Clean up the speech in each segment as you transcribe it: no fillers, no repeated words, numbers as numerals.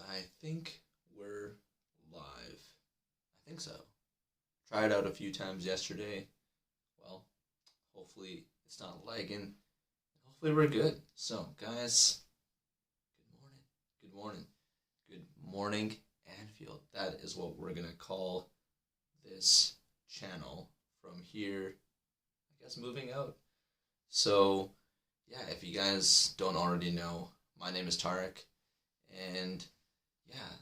I think we're live. I think so. Tried out a few times yesterday. Well, hopefully it's not lagging. Hopefully we're good. So, guys, good morning. Good morning, Anfield. That is what we're going to call this channel from here, I guess, moving out. So, yeah, if you guys don't already know, my name is Tariq, and yeah,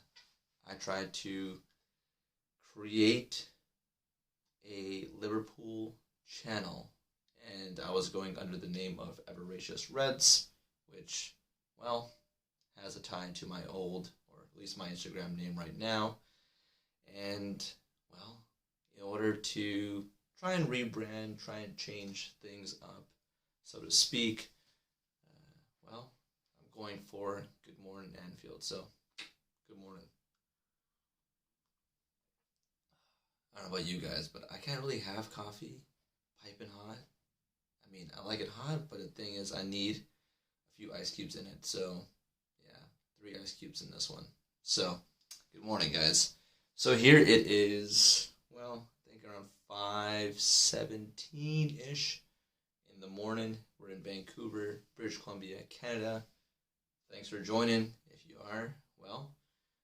I tried to create a Liverpool channel, and I was going under the name of Avaricious Reds, which, well, has a tie to my old, or at least my Instagram name right now. And, well, in order to try and rebrand, try and change things up, so to speak, well, I'm going for Good Morning Anfield. So, good morning. I don't know about you guys, but I can't really have coffee piping hot. I mean, I like it hot, but the thing is I need a few ice cubes in it. So, yeah, 3 ice cubes in this one. So, good morning, guys. So here it is, well, I think around 5:17-ish in the morning. We're in Vancouver, British Columbia, Canada. Thanks for joining. If you are, well,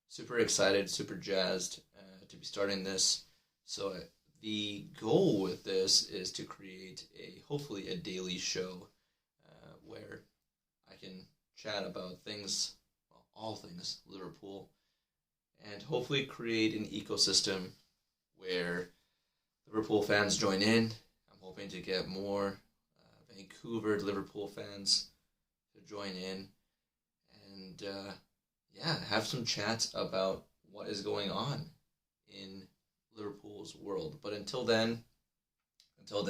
super excited, super jazzed to be starting this. So the goal with this is to create hopefully a daily show where I can chat about things, well, all things Liverpool, and hopefully create an ecosystem where Liverpool fans join in. I'm hoping to get more Vancouver Liverpool fans to join in and yeah, have some chats about what is going on in Liverpool's world. But until then,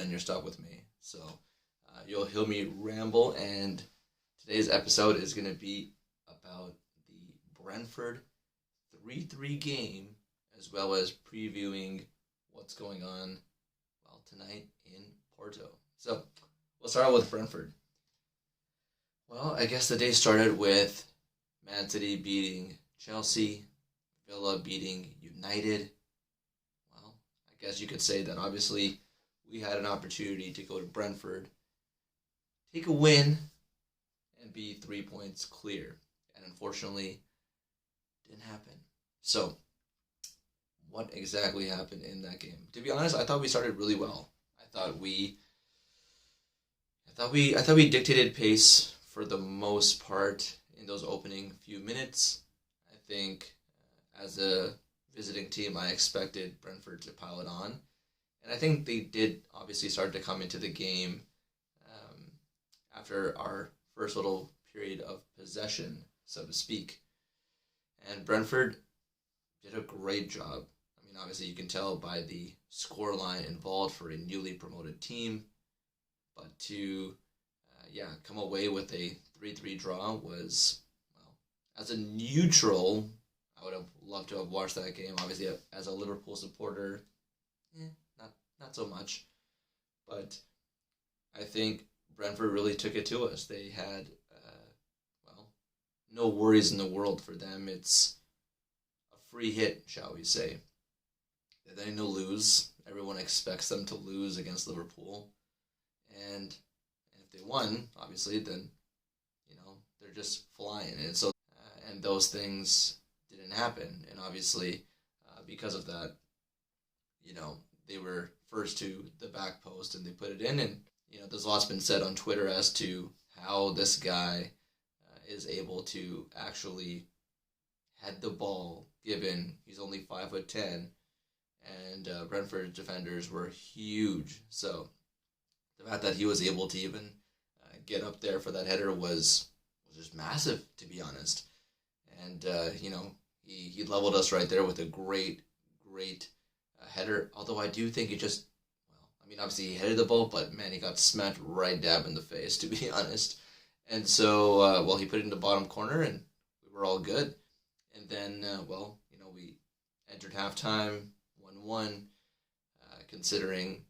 you're stuck with me. So you'll hear me ramble, and today's episode is going to be about the Brentford 3-3 game, as well as previewing what's going on, well, tonight in Porto. So we'll start with Brentford. Well, I guess the day started with Man City beating Chelsea, Villa beating United. Well, I guess you could say that obviously we had an opportunity to go to Brentford, take a win, and be 3 points clear. And unfortunately, didn't happen. So, what exactly happened in that game? To be honest, I thought we started really well. I thought we dictated pace for the most part in those opening few minutes. I think as a visiting team, I expected Brentford to pile it on. And I think they did obviously start to come into the game after our first little period of possession, so to speak. And Brentford did a great job. I mean, obviously you can tell by the scoreline involved for a newly promoted team. But to, come away with a 3-3 draw was, well, as a neutral, I would have loved to have watched that game. Obviously, as a Liverpool supporter, not so much. But I think Brentford really took it to us. They had, no worries in the world for them. It's a free hit, shall we say. They're going to lose. Everyone expects them to lose against Liverpool. And if they won, obviously, then, they're just flying. And so, and those things didn't happen. And obviously, because of that, they were first to the back post and they put it in. And, there's lots been said on Twitter as to how this guy is able to actually head the ball, given he's only 5'10", and Brentford defenders were huge. So the fact that he was able to even get up there for that header was just massive, to be honest. And he leveled us right there with a great header. Although I do think it just, obviously he headed the ball, but man, he got smacked right dab in the face, to be honest. And so, he put it in the bottom corner, and we were all good. And then, we entered halftime 1-1, considering,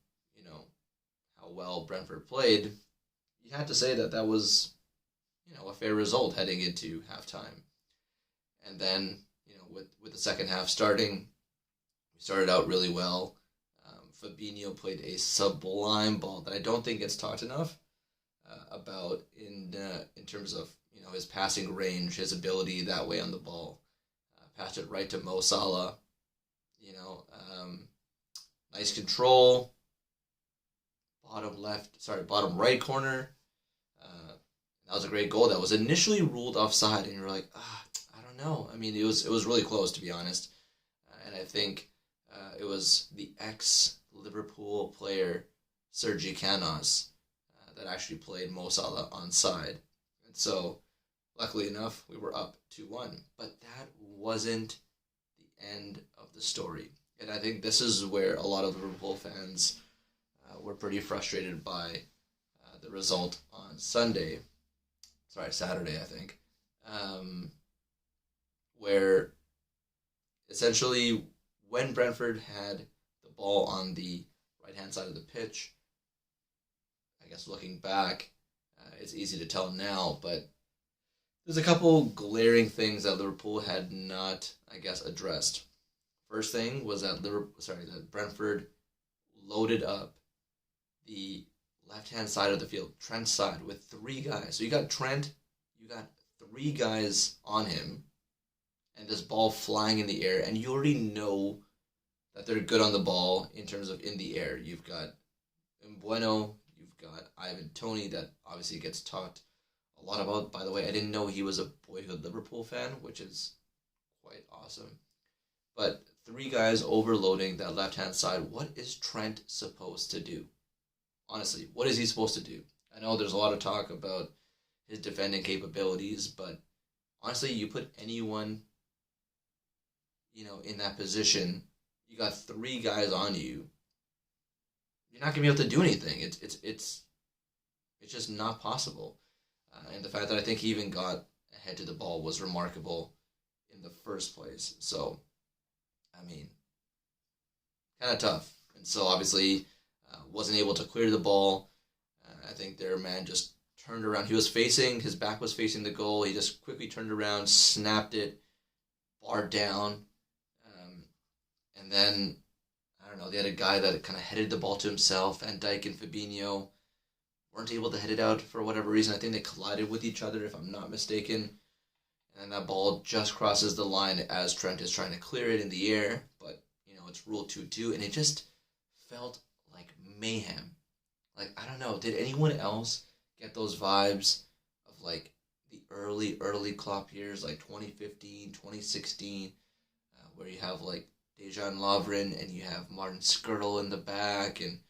how well Brentford played. You had to say that was, a fair result heading into halftime. And then, with the second half starting, we started out really well. Fabinho played a sublime ball that I don't think gets talked enough about in terms of his passing range, his ability that way on the ball. Passed it right to Mo Salah. Nice control. Bottom right corner. That was a great goal. That was initially ruled offside, and you're like, I don't know. I mean, it was really close, to be honest. And I think it was the ex-Liverpool player Sergi Canos that actually played Mo Salah onside. And so, luckily enough, we were up 2-1. But that wasn't the end of the story. And I think this is where a lot of Liverpool fans were pretty frustrated by the result on Saturday, I think, where essentially when Brentford had the ball on the right-hand side of the pitch, I guess looking back, it's easy to tell now, but there's a couple glaring things that Liverpool had not, I guess, addressed. First thing was that that Brentford loaded up the left-hand side of the field, Trent's side, with 3 guys. So you got Trent, you got 3 guys on him, and this ball flying in the air, and you already know that they're good on the ball in terms of in the air. You've got Mbueno, you've got Ivan Toney, that obviously gets talked a lot about. By the way, I didn't know he was a boyhood Liverpool fan, which is quite awesome. But 3 guys overloading that left-hand side. What is Trent supposed to do? Honestly, what is he supposed to do? I know there's a lot of talk about his defending capabilities, but honestly, you put anyone, in that position, you got 3 guys on you, you're not gonna be able to do anything. It's just not possible. And the fact that I think he even got ahead to the ball was remarkable in the first place. So, I mean, kind of tough. And so obviously wasn't able to clear the ball. I think their man just turned around. His back was facing the goal. He just quickly turned around, snapped it, bar down. And then, I don't know, they had a guy that kind of headed the ball to himself. Van Dijk and Fabinho weren't able to head it out for whatever reason. I think they collided with each other, if I'm not mistaken. And that ball just crosses the line as Trent is trying to clear it in the air. But, it's Rule 2-2, and it just felt like mayhem. Like, I don't know, did anyone else get those vibes of, like, the early Klopp years, like 2015, 2016, where you have, like, Dejan Lovren and you have Martin Skirtle in the back, and,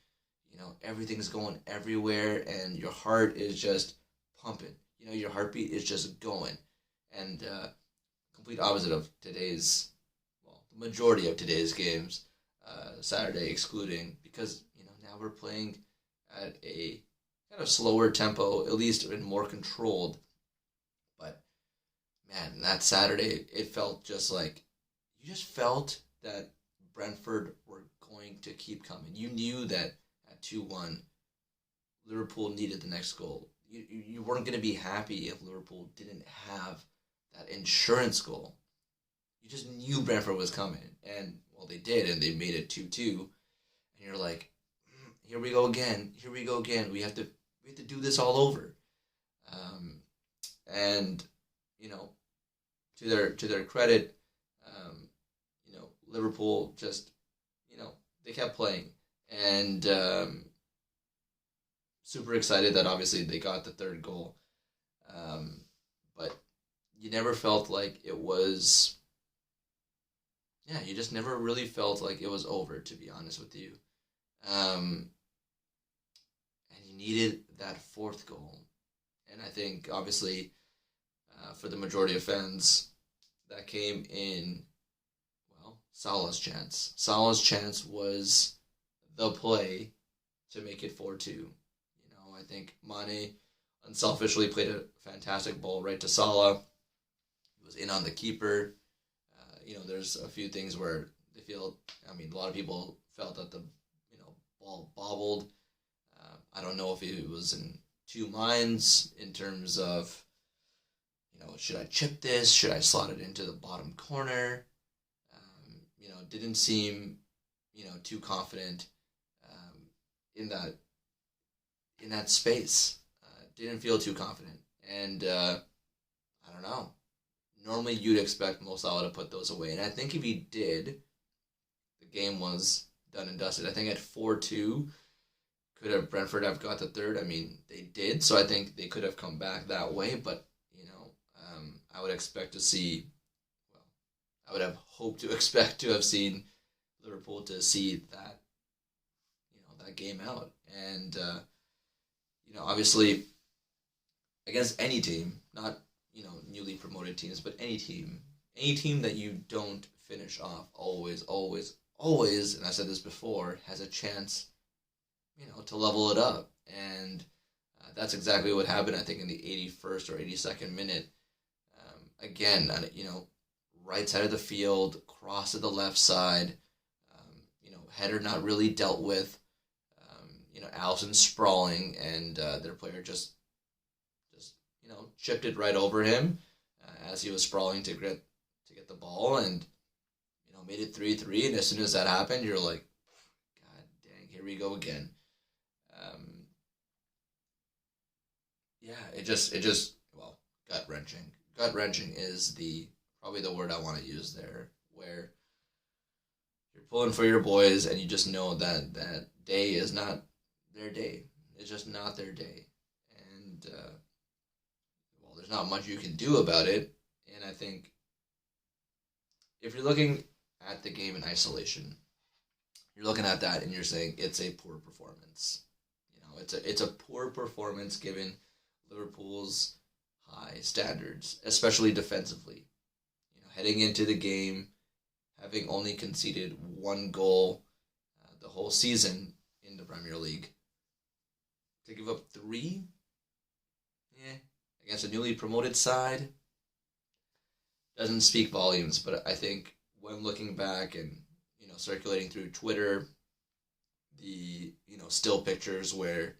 everything's going everywhere, and your heart is just pumping. Your heartbeat is just going. And complete opposite of today's, the majority of today's games, Saturday excluding, because, now we're playing at a kind of slower tempo, at least and more controlled. But, man, that Saturday, it felt just like, you just felt that Brentford were going to keep coming. You knew that at 2-1, Liverpool needed the next goal. You weren't going to be happy if Liverpool didn't have that insurance goal. You just knew Brentford was coming. And, well, they did, and they made it 2-2. And you're like, here we go again. We have to do this all over. And, to their credit, Liverpool just, they kept playing. And super excited that obviously they got the 3rd goal. But you never felt like it was, you just never really felt like it was over, to be honest with you. And you needed that 4th goal. And I think, obviously, for the majority of fans, that came in, Salah's chance. Salah's chance was the play to make it 4-2. I think Mane unselfishly played a fantastic ball right to Salah. He was in on the keeper. There's a few things where a lot of people felt that the, ball bobbled. I don't know if he was in 2 minds in terms of, should I chip this? Should I slot it into the bottom corner? Didn't seem, too confident in that space. Didn't feel too confident, and I don't know. Normally, you'd expect Mo Salah to put those away, and I think if he did, the game was done and dusted. I think at 4-2, could have Brentford have got the third? I mean, they did, so I think they could have come back that way. But I would expect to see. Well, I would have hoped to expect to have seen Liverpool to see that that game out, and obviously against any team, not newly promoted teams, but any team that you don't finish off, always, always, always, and I said this before, has a chance to level it up. And that's exactly what happened, I think, in the 81st or 82nd minute. Again, right side of the field, cross to the left side, header not really dealt with, Alisson sprawling, and their player just chipped it right over him as he was sprawling to get the ball, and made it 3-3. And as soon as that happened, you're like, God dang, here we go again. It just well, gut wrenching. Gut wrenching is probably the word I want to use there, where you're pulling for your boys and you just know that that day is not their day. It's just not their day, and there's not much you can do about it. And I think if you're looking at the game in isolation, you're looking at that and you're saying it's a poor performance. It's a poor performance given Liverpool's high standards, especially defensively. Heading into the game, having only conceded one goal the whole season in the Premier League, to give up 3, against a newly promoted side, doesn't speak volumes. But I think when looking back and circulating through Twitter, the still pictures where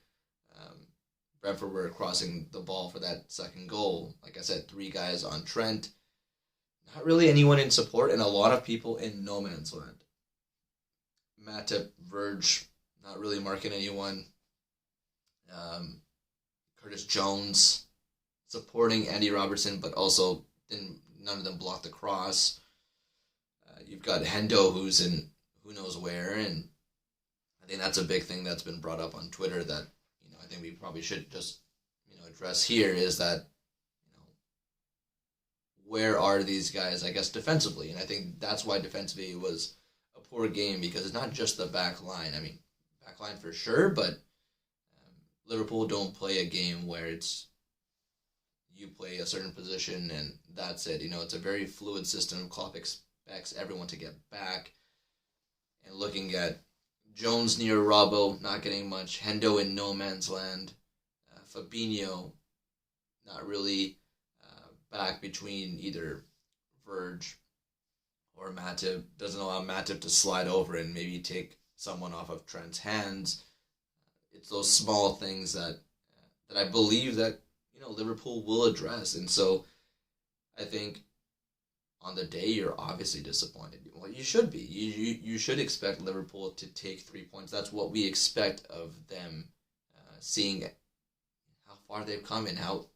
Brentford were crossing the ball for that second goal, like I said, 3 guys on Trent, not really anyone in support, and a lot of people in no man's land. Matip, Verge, not really marking anyone. Curtis Jones supporting Andy Robertson, but also none of them blocked the cross. You've got Hendo, who's in who knows where, and I think that's a big thing that's been brought up on Twitter that I think we probably should just address here, is that where are these guys, I guess, defensively? And I think that's why defensively was a poor game, because it's not just the back line. I mean, back line for sure, but Liverpool don't play a game where it's you play a certain position and that's it. It's a very fluid system. Klopp expects everyone to get back. And looking at Jones near Robbo, not getting much. Hendo in no man's land. Fabinho, not really back between either Verge or Matip. Doesn't allow Matip to slide over and maybe take someone off of Trent's hands. It's those small things that I believe that Liverpool will address. And so I think on the day you're obviously disappointed. Well, you should be. You should expect Liverpool to take 3 points. That's what we expect of them, seeing how far they've come and how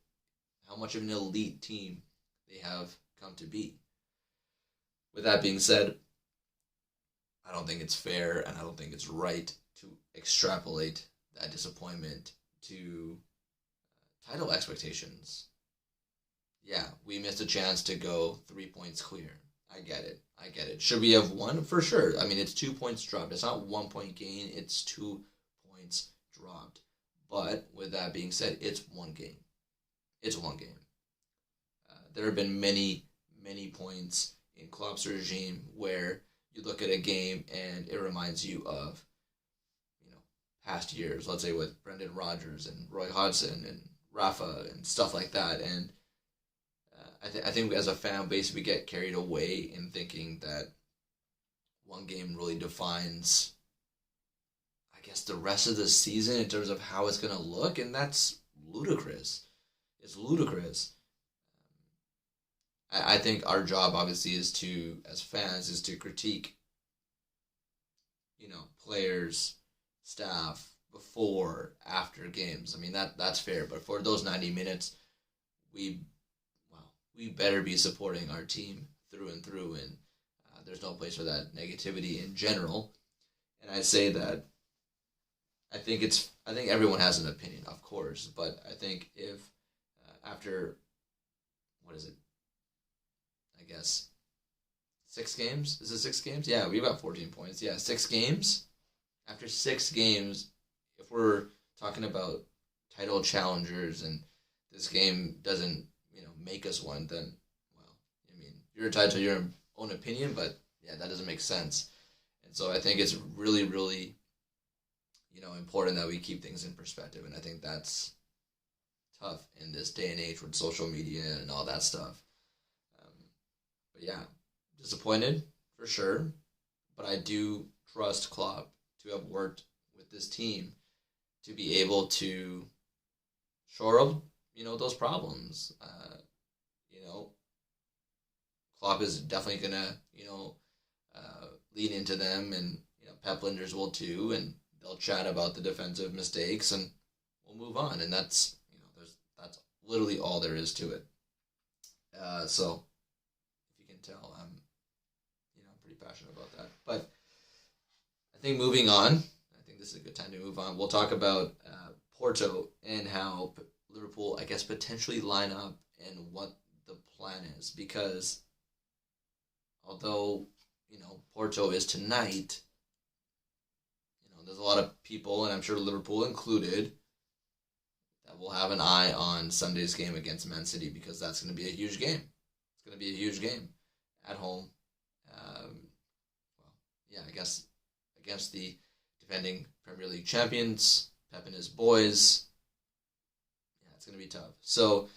much of an elite team they have come to be. With that being said, I don't think it's fair and I don't think it's right to extrapolate that disappointment to title expectations. Yeah, we missed a chance to go 3 points clear. I get it. Should we have won? For sure. I mean, it's 2 points dropped. It's not 1 point gain. It's 2 points dropped. But with that being said, it's one game. It's one game. There have been many, many points in Klopp's regime where you look at a game and it reminds you of, past years. Let's say with Brendan Rodgers and Roy Hodgson and Rafa and stuff like that. And I think as a fan base, we get carried away in thinking that one game really defines, I guess, the rest of the season in terms of how it's going to look, and that's ludicrous. It's ludicrous. I think our job obviously is to, as fans, is to critique, players, staff before, after games. I mean that's fair, but for those 90 minutes, we we better be supporting our team through and through, and there's no place for that negativity in general. And I say that I think everyone has an opinion, of course, but I think if after what is it? I guess 6 games. Is it 6 games? Yeah, we've got 14 points. Yeah, 6 games. After 6 games, if we're talking about title challengers and this game doesn't, make us one, then, well, I mean, you're entitled to your own opinion, but yeah, that doesn't make sense. And so I think it's really, really, important that we keep things in perspective. And I think that's tough in this day and age with social media and all that stuff. But yeah, disappointed for sure. But I do trust Klopp to have worked with this team to be able to shore up, those problems. Klopp is definitely gonna, lean into them, and Pep Linders will too, and they'll chat about the defensive mistakes, and we'll move on. And that's that's literally all there is to it. So if you can tell, I'm pretty passionate about that. But I think moving on, I think this is a good time to move on. We'll talk about Porto and how Liverpool, I guess, potentially line up and what the plan is. Because although, Porto is tonight, there's a lot of people, and I'm sure Liverpool included, that will have an eye on Sunday's game against Man City, because that's going to be a huge game. It's going to be a huge game at home. I guess against the defending Premier League champions, Pep and his boys. Yeah, it's going to be tough. So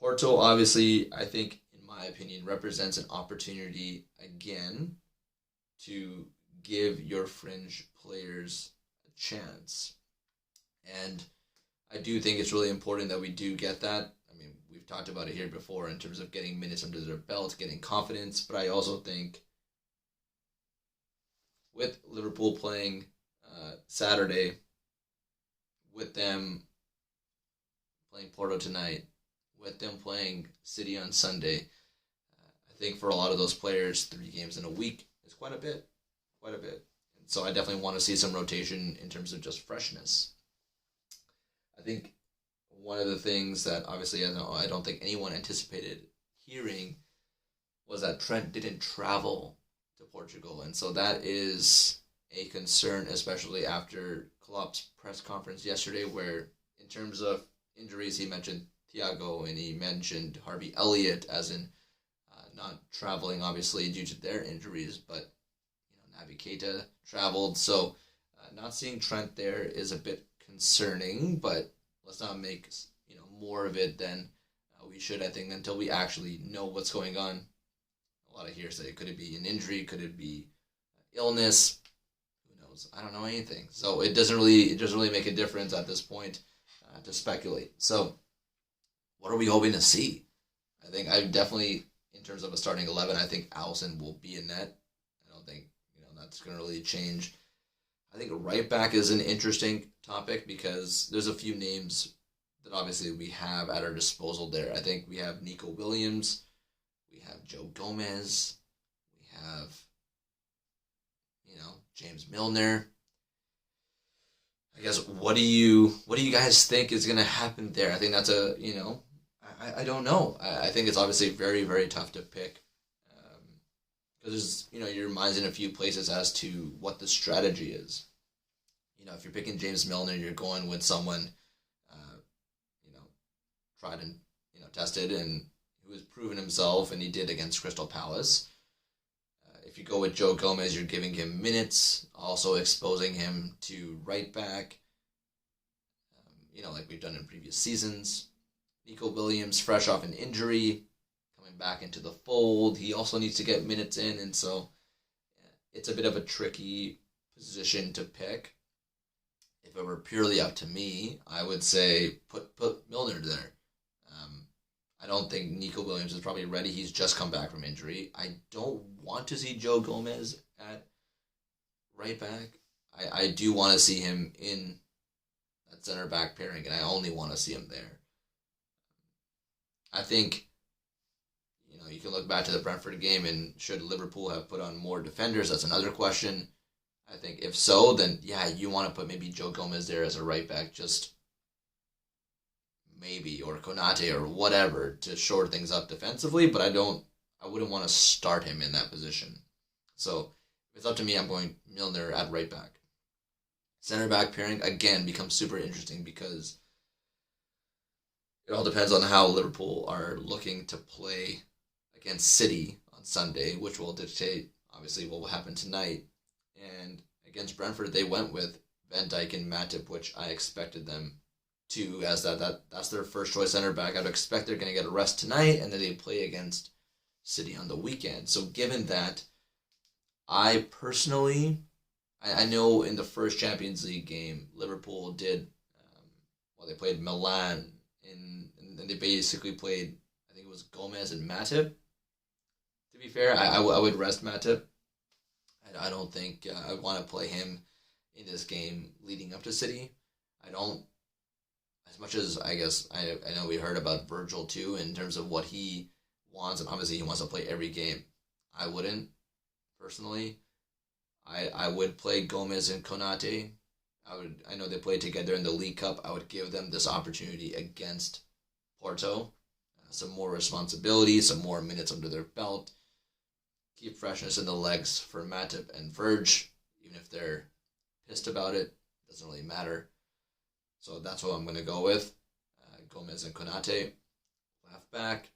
Porto, obviously, I think, in my opinion, represents an opportunity again to give your fringe players a chance. And I do think it's really important that we do get that. I mean, we've talked about it here before in terms of getting minutes under their belt, getting confidence, but I also think with Liverpool playing Saturday, with them playing Porto tonight, with them playing City on Sunday, I think for a lot of those players, 3 games in a week is quite a bit. And so I definitely want to see some rotation in terms of just freshness. I think one of the things that obviously I don't think anyone anticipated hearing was that Trent didn't travel to Portugal. And so that is a concern, especially after Klopp's press conference yesterday, where in terms of injuries, he mentioned Thiago and he mentioned Harvey Elliott as in not traveling, obviously, due to their injuries, but Naby Keita traveled. So not seeing Trent there is a bit concerning, but let's not make more of it than we should, I think, until we actually know what's going on. A lot of hearsay. Could it be an injury? Could it be illness? Who knows? I don't know anything. So it doesn't really make a difference at this point to speculate. So what are we hoping to see? I think I definitely, in terms of a starting 11, I think Alisson will be in net. I don't think that's going to really change. I think right back is an interesting topic because there's a few names that obviously we have at our disposal there. I think we have Nico Williams, we have Joe Gomez, we have, James Milner. I guess what do you guys think is going to happen there? I think that's I don't know. I think it's obviously very, very tough to pick because there's your mind's in a few places as to what the strategy is. If you're picking James Milner, you're going with someone, tried and tested and who has proven himself, and he did against Crystal Palace. If you go with Joe Gomez, you're giving him minutes, also exposing him to right back. Like we've done in previous seasons. Nico Williams, fresh off an injury, coming back into the fold. He also needs to get minutes in, and so it's a bit of a tricky position to pick. If it were purely up to me, I would say put Milner there. I don't think Nico Williams is probably ready. He's just come back from injury. I don't want to see Joe Gomez at right back. I do want to see him in that center back pairing, and I only want to see him there. I think, you can look back to the Brentford game, and should Liverpool have put on more defenders? That's another question. I think if so, then yeah, you want to put maybe Joe Gomez there as a right back, just maybe, or Konate or whatever to shore things up defensively, but I wouldn't want to start him in that position. So if it's up to me, I'm going Milner at right back. Center back pairing, again, becomes super interesting because it all depends on how Liverpool are looking to play against City on Sunday, which will dictate, obviously, what will happen tonight. And against Brentford, they went with Van Dijk and Matip, which I expected them to, as that's their first choice center back. I'd expect they're going to get a rest tonight, and then they play against City on the weekend. So given that, I personally, I know in the first Champions League game, Liverpool did, they played Milan, and they basically played, I think it was Gomez and Matip. To be fair, I would rest Matip. I don't think I want to play him in this game leading up to City. I don't, as much as I guess I know we heard about Virgil too in terms of what he wants, and obviously he wants to play every game. I wouldn't, personally. I would play Gomez and Konate. I know they played together in the League Cup. I would give them this opportunity against Porto. Some more responsibility, some more minutes under their belt. Keep freshness in the legs for Matip and Verge. Even if they're pissed about it, doesn't really matter. So that's what I'm going to go with. Gomez and Konate, left back.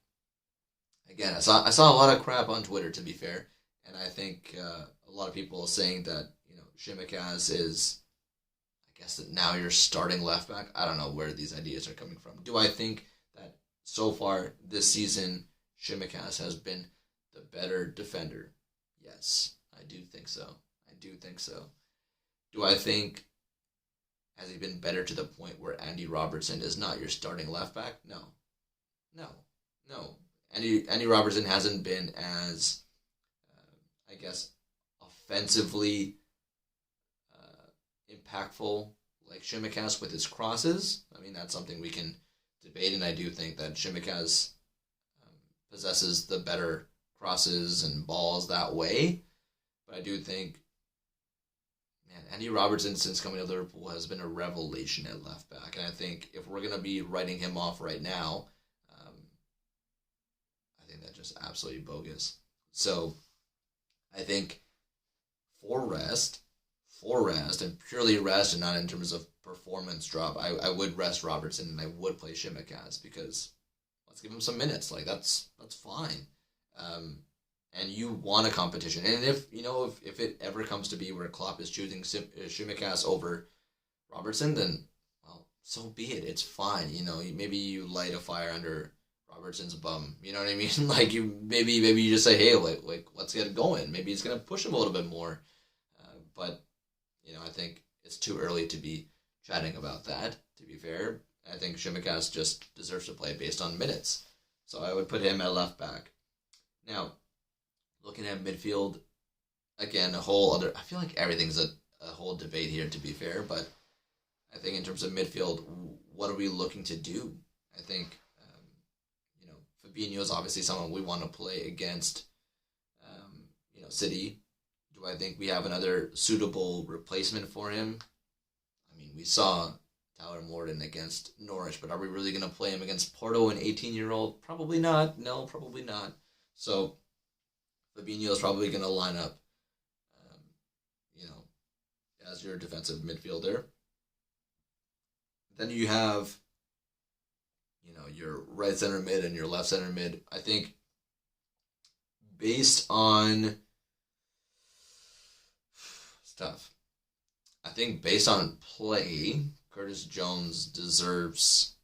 Again, I saw a lot of crap on Twitter, to be fair. And I think a lot of people saying that, Shimikas is, I guess, that now you're starting left back. I don't know where these ideas are coming from. Do I think that so far this season, Shimikas has been the better defender? Yes, I do think so. Do I think, has he been better to the point where Andy Robertson is not your starting left back? No. Andy Robertson hasn't been as, I guess, offensively impactful like Shimikas with his crosses. I mean, that's something we can debate, and I do think that Shimikas possesses the better crosses and balls that way. But I do think, Andy Robertson, since coming to Liverpool, has been a revelation at left back. And I think if we're going to be writing him off right now, I think that's just absolutely bogus. So I think for rest, and purely rest, and not in terms of performance drop, I would rest Robertson and I would play Shimikas because let's give him some minutes. Like, that's fine. And you want a competition. And if it ever comes to be where Klopp is choosing Shimikas over Robertson, then, well, so be it. It's fine. Maybe you light a fire under Robertson's bum. You know what I mean? Like, maybe you just say, hey, like let's get it going. Maybe it's going to push him a little bit more. But, I think it's too early to be chatting about that, to be fair. I think Shimikas just deserves to play based on minutes. So I would put him at left back. Now, looking at midfield, again, a whole other... I feel like everything's a whole debate here, to be fair, but I think in terms of midfield, what are we looking to do? I think, Fabinho is obviously someone we want to play against, City. Do I think we have another suitable replacement for him? I mean, we saw Tyler Morton against Norwich, but are we really going to play him against Porto, an 18-year-old? Probably not. No, probably not. So Fabinho is probably going to line up, as your defensive midfielder. Then you have, your right center mid and your left center mid. I think based on stuff, I think based on play, Curtis Jones deserves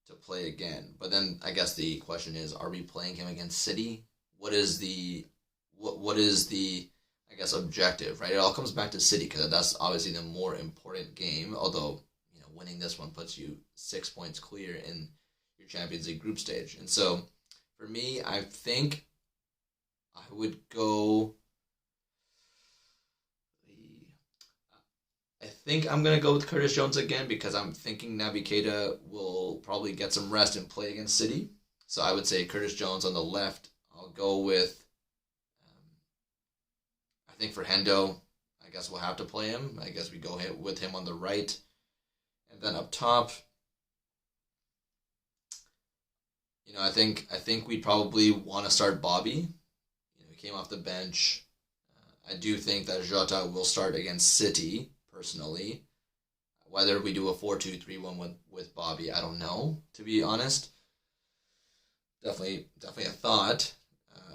to play again. But then I guess the question is, are we playing him against City? What is the I guess objective, right? It all comes back to City because that's obviously the more important game. Although winning this one puts you 6 points clear in your your Champions League group stage. And so, for me, I think I would go. I think I'm gonna go with Curtis Jones again because I'm thinking Naby Keita will probably get some rest and play against City. So I would say Curtis Jones on the left. I'll go with. I think for Hendo, I guess we'll have to play him. I guess we go with him on the right, and then up top. I think we'd probably want to start Bobby. He came off the bench. I do think that Jota will start against City, personally. Whether we do a 4-2-3-1 with Bobby, I don't know, to be honest. Definitely a thought.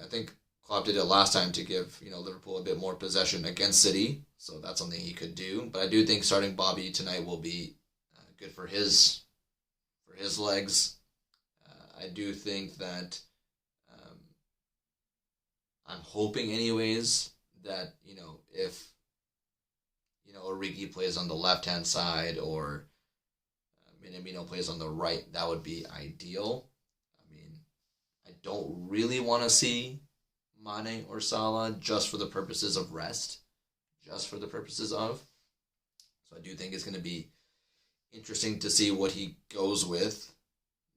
I think Klopp did it last time to give Liverpool a bit more possession against City, so that's something he could do. But I do think starting Bobby tonight will be good for his legs. I do think that I'm hoping anyways that if Origi plays on the left-hand side or Minamino plays on the right, that would be ideal. I mean, I don't really want to see Mane or Salah just for the purposes of rest. So I do think it's going to be interesting to see what he goes with.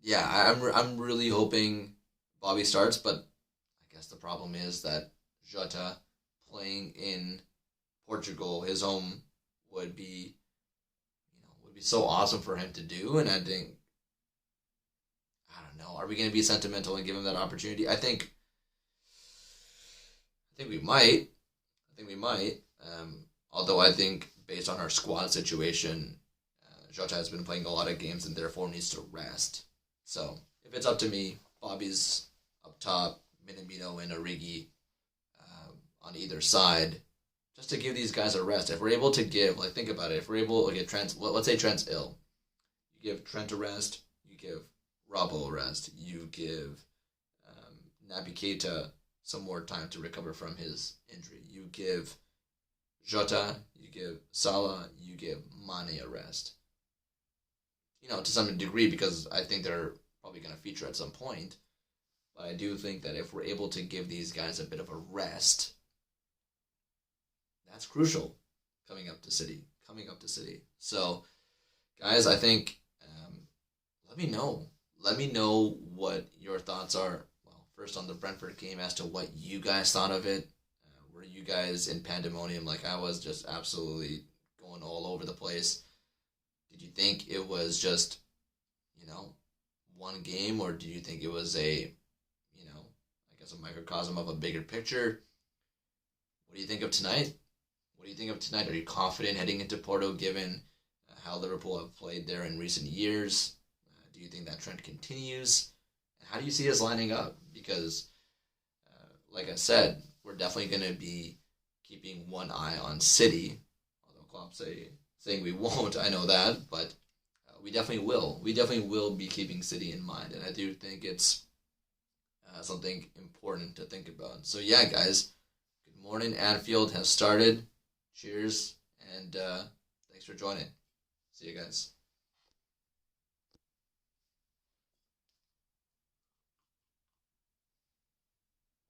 Yeah, I'm really hoping Bobby starts, but I guess the problem is that Jota playing in Portugal, his home, would be so awesome for him to do, and I don't know, are we going to be sentimental and give him that opportunity? I think we might. Although I think based on our squad situation, Jota has been playing a lot of games and therefore needs to rest. So if it's up to me, Bobby's up top, Minamino and Origi on either side, just to give these guys a rest. If we're able to give, think about it, if we're able to get Trent, let's say Trent's ill. You give Trent a rest, you give Robbo a rest, you give Naby Keita some more time to recover from his injury. You give Jota, you give Salah, you give Mane a rest. To some degree, because I think they're probably going to feature at some point. But I do think that if we're able to give these guys a bit of a rest, that's crucial coming up to City. So, guys, I think let me know. Let me know what your thoughts are. Well, first on the Brentford game as to what you guys thought of it. Were you guys in pandemonium like I was, just absolutely going all over the place? Did you think it was just, one game, or do you think it was a microcosm of a bigger picture? What do you think of tonight? Are you confident heading into Porto given how Liverpool have played there in recent years? Do you think that trend continues? And how do you see us lining up? Because, like I said, we're definitely going to be keeping one eye on City. Although Klopp saying we won't, I know that, but we definitely will. We definitely will be keeping City in mind, and I do think it's something important to think about. So yeah, guys, good morning. Anfield has started. Cheers, and thanks for joining. See you guys.